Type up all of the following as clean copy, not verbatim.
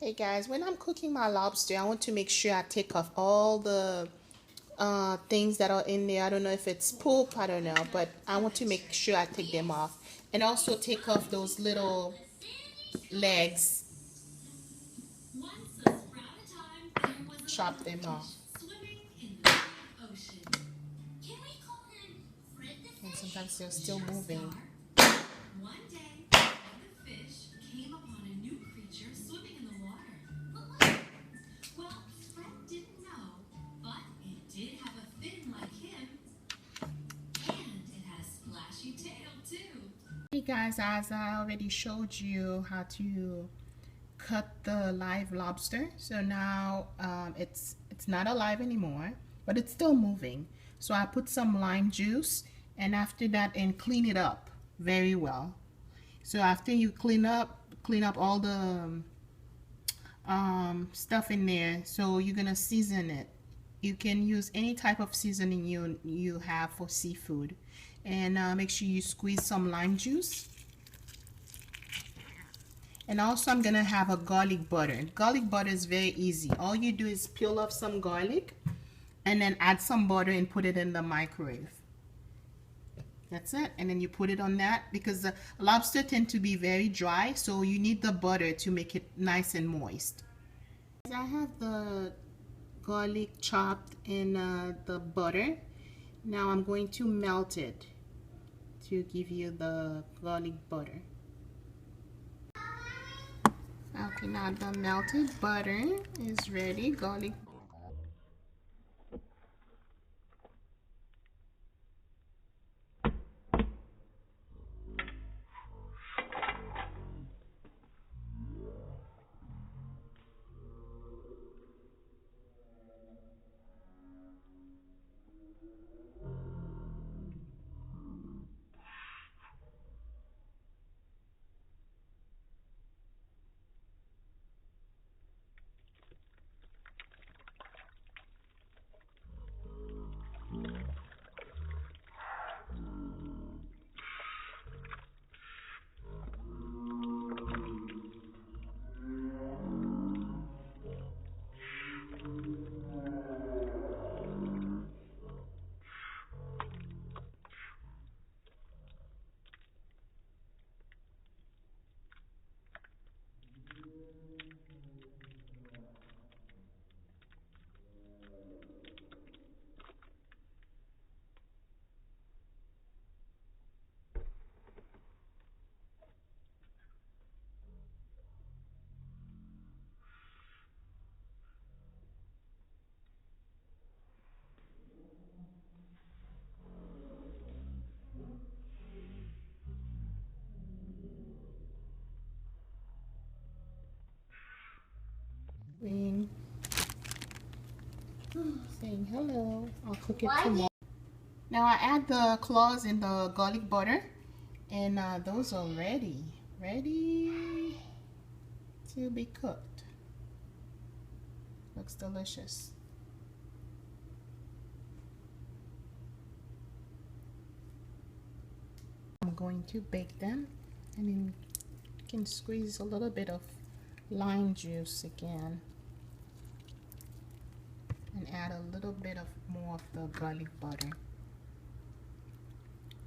Hey guys, when I'm cooking my lobster, I want to make sure I take off all the things that are in there. I don't know if it's poop, I don't know, but I want to make sure I take them off. And also take off those little legs, chop them off. And sometimes they're still moving. One day, the fish came upon a new creature swimming in the water. But what? Well, Fred didn't know, but it did have a fin like him, and it had a splashy tail too. Hey guys, as I already showed you how to cut the live lobster, so now it's not alive anymore, but it's still moving. So I put some lime juice, and after that, and clean it up very well. So after you clean up all the stuff in there, so you're gonna season it. You can use any type of seasoning you have for seafood, and make sure you squeeze some lime juice. And also I'm gonna have a garlic butter. Garlic butter is very easy. All you do is peel off some garlic and then add some butter and put it in the microwave. That's it. And then you put it on that, because the lobster tend to be very dry, so you need the butter to make it nice and moist. I have the garlic chopped in the butter. Now I'm going to melt it to give you the garlic butter. Okay, now the melted butter is ready. Garlic. Green. Saying hello. I'll cook it tomorrow. Now I add the claws in the garlic butter, and those are ready to be cooked. Looks delicious. I'm going to bake them, and then you can squeeze a little bit of lime juice again, and add a little bit of more of the garlic butter.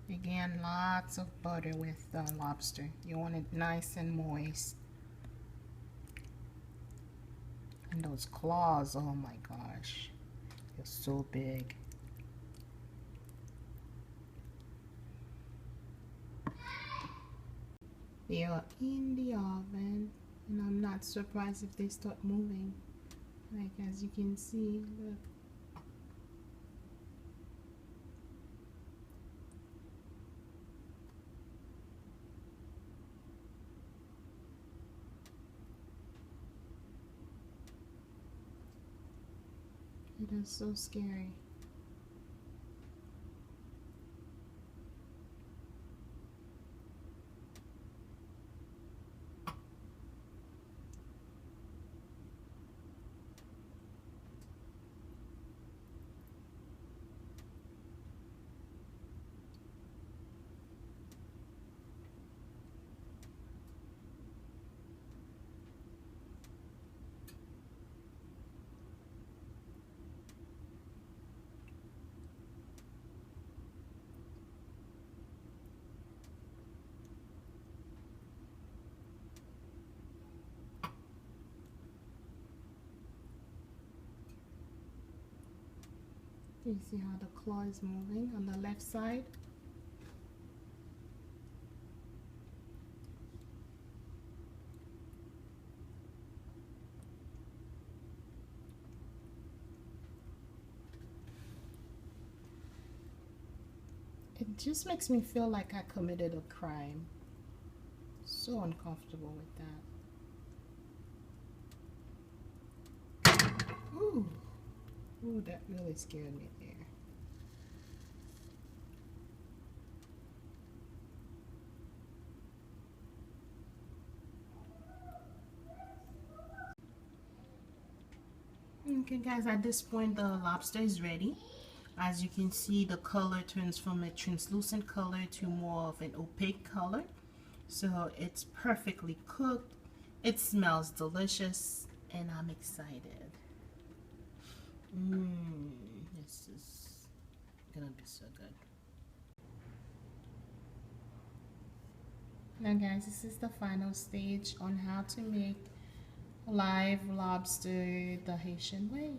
Again, lots of butter with the lobster. You want it nice and moist. And those claws, oh my gosh, they're so big. They are in the oven, and I'm not surprised if they start moving. Like, as you can see, look. It is so scary. You see how the claw is moving on the left side? It just makes me feel like I committed a crime. So uncomfortable with that. Ooh, ooh, that really scared me there. Okay guys, at this point the lobster is ready. As you can see, the color turns from a translucent color to more of an opaque color. So it's perfectly cooked. It smells delicious and I'm excited. This is gonna be so good. Now guys, this is the final stage on how to make live lobster the Haitian way.